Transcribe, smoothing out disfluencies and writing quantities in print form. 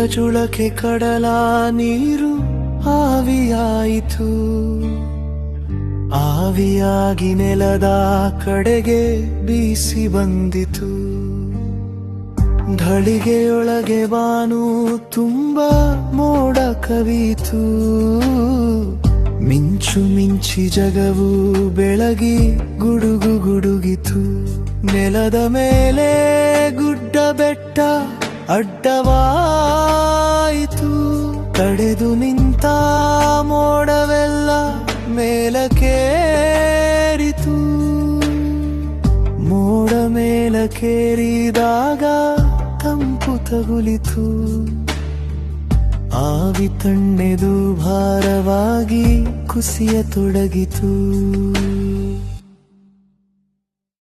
ಜುಳಕೆ ಕಡಲ ನೀರು ಆವಿಯಾಯಿತು. ಆವಿಯಾಗಿ ನೆಲದ ಕಡೆಗೆ ಬೀಸಿ ಬಂದಿತು. ಢಳಿಗೆಯೊಳಗೆ ಬಾನು ತುಂಬ ಮೋಡ ಕವಿತು. ಮಿಂಚು ಮಿಂಚಿ ಜಗವು ಬೆಳಗಿ ಗುಡುಗು ಗುಡುಗಿತು. ನೆಲದ ಮೇಲೆ ಗುಡ್ಡ ಬೆಟ್ಟ ಅಡ್ಡವಾಯಿತು. ತಡೆದು ನಿಂತ ಮೋಡವೆಲ್ಲ ಮೇಲಕ್ಕೇರಿತು. ಮೋಡ ಮೇಲಕ್ಕೇರಿದಾಗ ತಂಪು ತಗುಲಿತು. ಆವಿ ತಣ್ಣೆದು ಭಾರವಾಗಿ ಕುಸಿಯತೊಡಗಿತು.